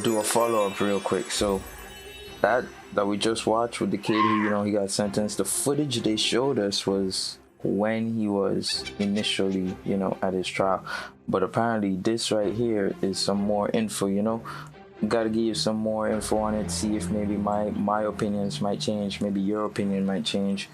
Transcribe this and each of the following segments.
do a follow-up real quick. So that we just watched with the kid who, you know, he got sentenced, the footage they showed us was when he was initially, you know, at his trial. But apparently this right here is some more info, you know. Gotta give you some more info on it, see if maybe my opinions might change, maybe your opinion might change.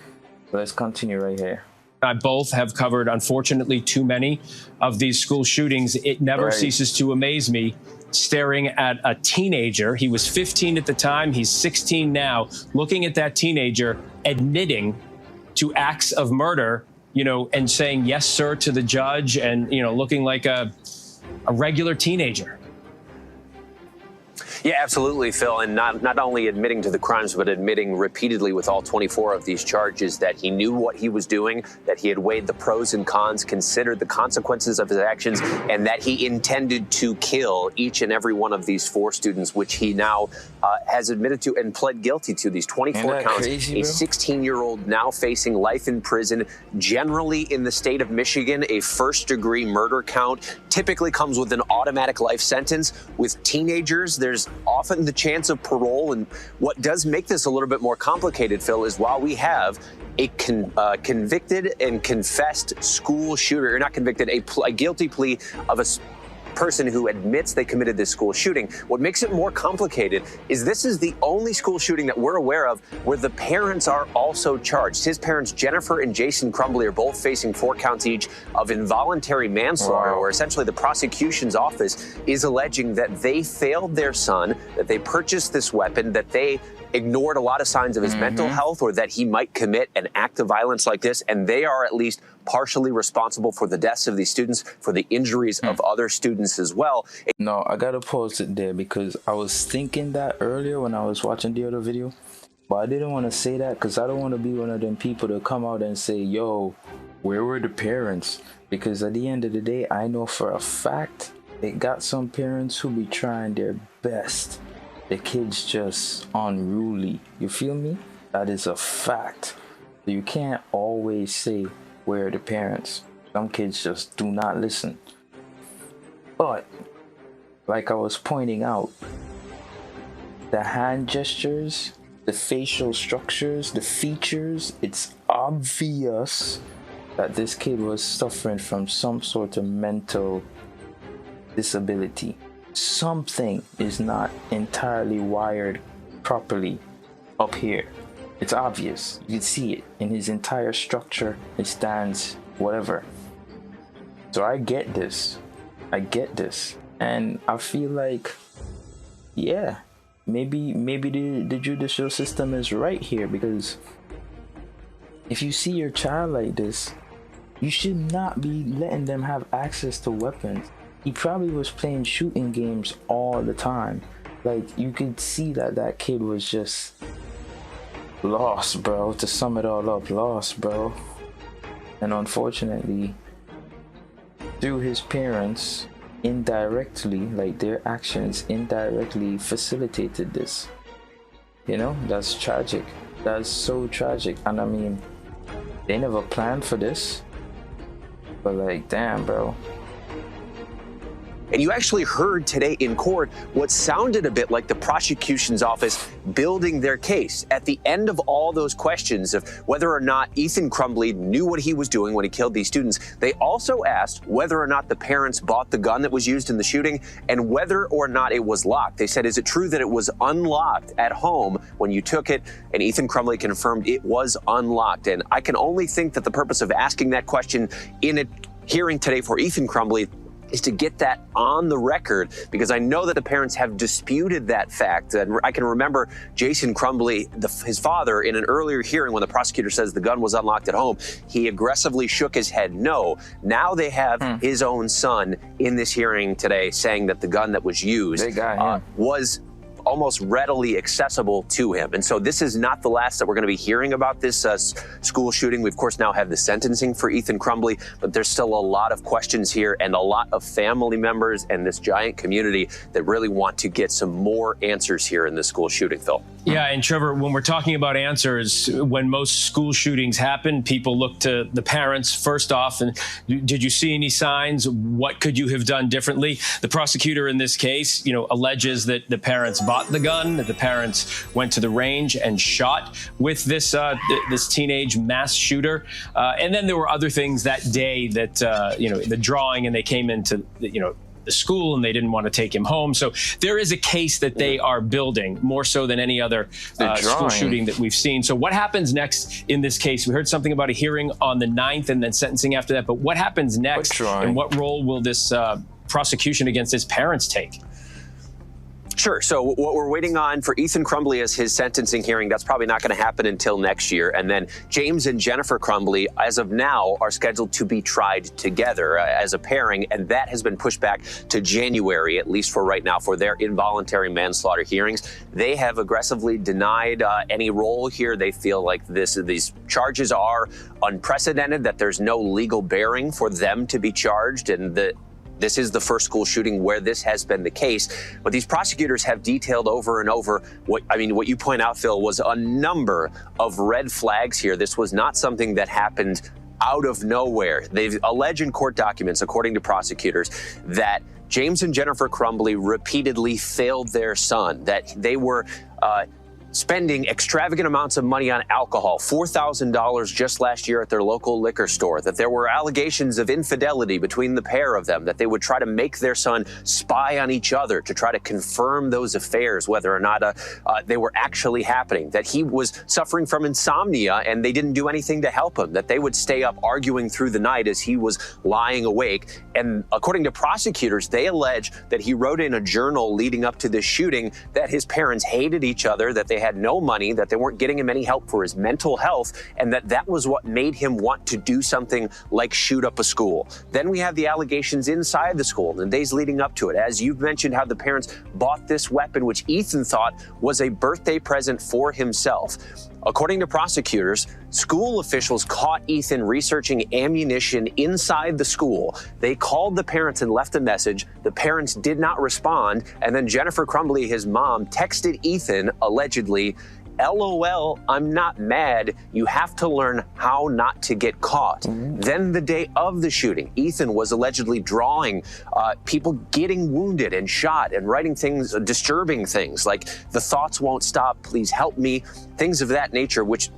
So let's continue right here. I both have covered, unfortunately, too many of these school shootings. It never ceases to amaze me staring at a teenager. He was 15 at the time. He's 16 now. Looking at that teenager admitting to acts of murder, you know, and saying yes, sir, to the judge, and, you know, looking like a regular teenager. Yeah, absolutely, Phil. And not only admitting to the crimes, but admitting repeatedly with all 24 of these charges that he knew what he was doing, that he had weighed the pros and cons, considered the consequences of his actions, and that he intended to kill each and every one of these 4 students, which he now has admitted to and pled guilty to. These 24 counts. Crazy, a 16-year-old now facing life in prison. Generally, in the state of Michigan, a first-degree murder count typically comes with an automatic life sentence. With teenagers, there's often the chance of parole. And what does make this a little bit more complicated, Phil, is while we have a convicted and confessed school shooter, or not convicted, a guilty plea of a person who admits they committed this school shooting. What makes it more complicated is this is the only school shooting that we're aware of where the parents are also charged. His parents, Jennifer and Jason Crumbley, are both facing 4 counts each of involuntary manslaughter, where essentially the prosecution's office is alleging that they failed their son, that they purchased this weapon, that they ignored a lot of signs of his mental health, or that he might commit an act of violence like this, and they are at least partially responsible for the deaths of these students, for the injuries of other students as well. No, I gotta pause it there because I was thinking that earlier when I was watching the other video, but I didn't want to say that because I don't want to be one of them people to come out and say, yo, where were the parents? Because at the end of the day, I know for a fact it got some parents who be trying their best. The kid's just unruly. You feel me? That is a fact. So you can't always say where are the parents. Some kids just do not listen. But like I was pointing out, the hand gestures, the facial structures, the features, it's obvious that this kid was suffering from some sort of mental disability. Something is not entirely wired properly up here. It's obvious. You can see it in his entire structure, his stance, whatever. So I get this. I get this. And I feel like, yeah, maybe the judicial system is right here, because if you see your child like this, you should not be letting them have access to weapons. He probably was playing shooting games all the time. Like, you could see that that kid was just lost, bro. To sum it all up, lost, bro. And unfortunately, through his parents, indirectly, like their actions indirectly facilitated this. You know, that's tragic. That's so tragic. And I mean, they never planned for this. But like, damn, bro. And you actually heard today in court what sounded a bit like the prosecution's office building their case. At the end of all those questions of whether or not Ethan Crumbley knew what he was doing when he killed these students, they also asked whether or not the parents bought the gun that was used in the shooting and whether or not it was locked. They said, is it true that it was unlocked at home when you took it? And Ethan Crumbley confirmed it was unlocked. And I can only think that the purpose of asking that question in a hearing today for Ethan Crumbley is to get that on the record, because I know that the parents have disputed that fact. And I can remember Jason Crumbley, his father, in an earlier hearing when the prosecutor says the gun was unlocked at home, he aggressively shook his head no. Now they have his own son in this hearing today saying that the gun that was used was almost readily accessible to him. And so this is not the last that we're going to be hearing about this school shooting. We, of course, now have the sentencing for Ethan Crumbley, but there's still a lot of questions here and a lot of family members and this giant community that really want to get some more answers here in this school shooting, Phil. Yeah, and Trevor, when we're talking about answers, when most school shootings happen, people look to the parents first off. And did you see any signs? What could you have done differently? The prosecutor in this case, alleges that the parents bought the gun, that the parents went to the range and shot with this this teenage mass shooter. And then there were other things that day that, the drawing, and they came into, the school and they didn't want to take him home. So there is a case that they are building more so than any other school shooting that we've seen. So what happens next in this case? We heard something about a hearing on the 9th and then sentencing after that. But what happens next? And what role will this prosecution against his parents take? Sure. So what we're waiting on for Ethan Crumbley as his sentencing hearing, that's probably not going to happen until next year. And then James and Jennifer Crumbley, as of now, are scheduled to be tried together as a pairing. And that has been pushed back to January, at least for right now, for their involuntary manslaughter hearings. They have aggressively denied any role here. They feel like these charges are unprecedented, that there's no legal bearing for them to be charged, and that this is the first school shooting where this has been the case. But these prosecutors have detailed over and over what you point out, Phil, was a number of red flags here. This was not something that happened out of nowhere. They've alleged in court documents, according to prosecutors, that James and Jennifer Crumbley repeatedly failed their son, that they were spending extravagant amounts of money on alcohol, $4,000 just last year at their local liquor store, that there were allegations of infidelity between the pair of them, that they would try to make their son spy on each other to try to confirm those affairs, whether or not they were actually happening, that he was suffering from insomnia and they didn't do anything to help him, that they would stay up arguing through the night as he was lying awake. And according to prosecutors, they allege that he wrote in a journal leading up to this shooting that his parents hated each other, that they had no money, that they weren't getting him any help for his mental health, and that was what made him want to do something like shoot up a school. Then we have the allegations inside the school, the days leading up to it. As you've mentioned, how the parents bought this weapon, which Ethan thought was a birthday present for himself. According to prosecutors, school officials caught Ethan researching ammunition inside the school. They called the parents and left a message. The parents did not respond. And then Jennifer Crumbley, his mom, texted Ethan, allegedly, "LOL, I'm not mad. You have to learn how not to get caught." Then the day of the shooting, Ethan was allegedly drawing people getting wounded and shot and writing things, disturbing things like "the thoughts won't stop, please help me," things of that nature, which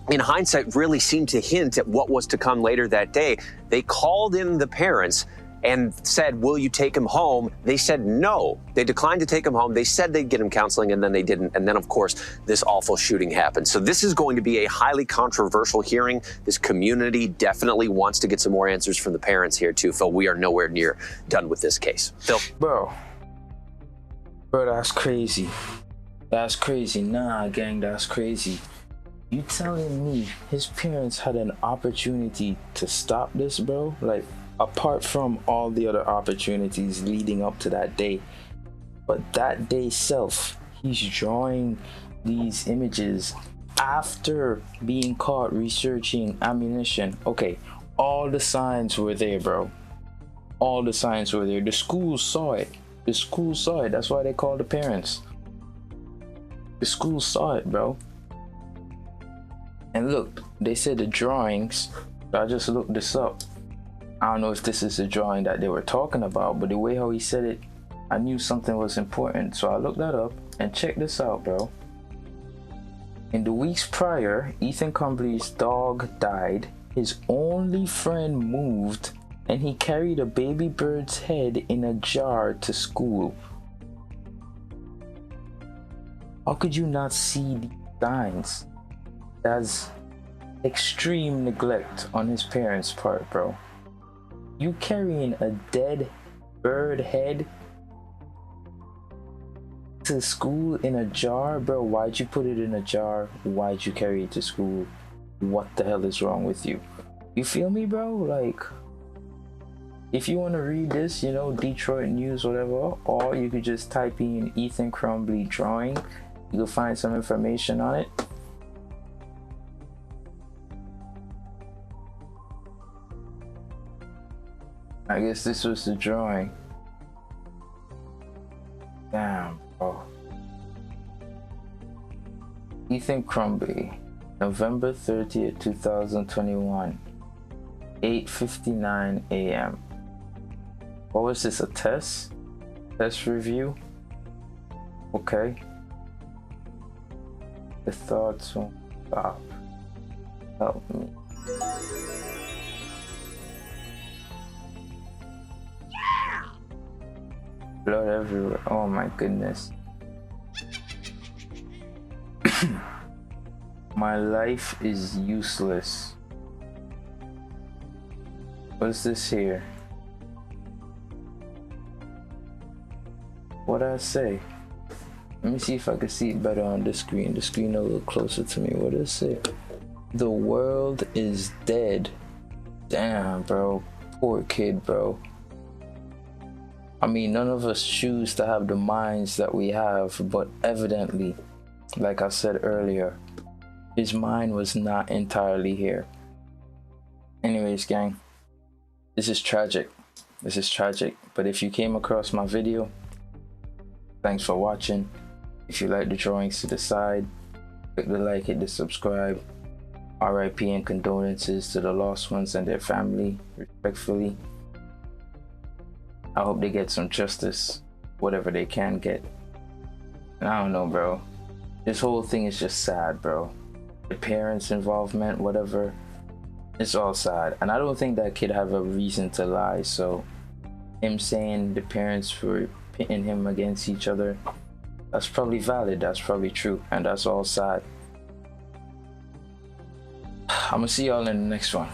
in hindsight really seemed to hint at what was to come later that day. They called in the parents and said, "Will you take him home?" They said no. They declined to take him home. They said they'd get him counseling, and then they didn't. And then, of course, this awful shooting happened. So this is going to be a highly controversial hearing. This community definitely wants to get some more answers from the parents here, too, Phil. We are nowhere near done with this case. Phil? Bro, that's crazy. That's crazy. Nah, gang, that's crazy. You telling me his parents had an opportunity to stop this, bro? Like, apart from all the other opportunities leading up to that day, but that day self, he's drawing these images after being caught researching ammunition. Okay, all the signs were there, bro. All the signs were there. The school saw it. The school saw it. That's why they called the parents. The school saw it, bro. And look, they said the drawings. I just looked this up. I don't know if this is the drawing that they were talking about, but the way how he said it, I knew something was important. So I looked that up and check this out, bro. In the weeks prior, Ethan Crumbley's dog died, his only friend moved, and he carried a baby bird's head in a jar to school. How could you not see these signs? That's extreme neglect on his parents' part, bro. You carrying a dead bird head to school in a jar, bro? Why'd you put it in a jar? Why'd you carry it to school? What the hell is wrong with you? You feel me, bro? Like, if you want to read this, you know, Detroit news, whatever, or you could just type in Ethan Crumbley drawing. You can find some information on it. I guess this was the drawing. Damn, bro. Ethan Crumbley, November 30th, 2021, 8:59 a.m. What was this, a test? Test review? Okay. The thoughts won't stop. Help me. Blood everywhere. Oh my goodness. My life is useless. What's this here? What'd I say? Let me see if I can see it better on the screen. The screen a little closer to me. What does it say? The world is dead. Damn, bro. Poor kid, bro. I mean, none of us choose to have the minds that we have, but evidently, like I said earlier, his mind was not entirely here. Anyways, gang, this is tragic. This is tragic. But if you came across my video, thanks for watching. If you like the drawings to the side, click the like, hit the subscribe. RIP and condolences to the lost ones and their family, respectfully. I hope they get some justice, whatever they can get. And I don't know, bro. This whole thing is just sad, bro. The parents' involvement, whatever, it's all sad. And I don't think that kid have a reason to lie. So him saying the parents were pitting him against each other, that's probably valid, that's probably true, and that's all sad. I'm gonna see y'all in the next one.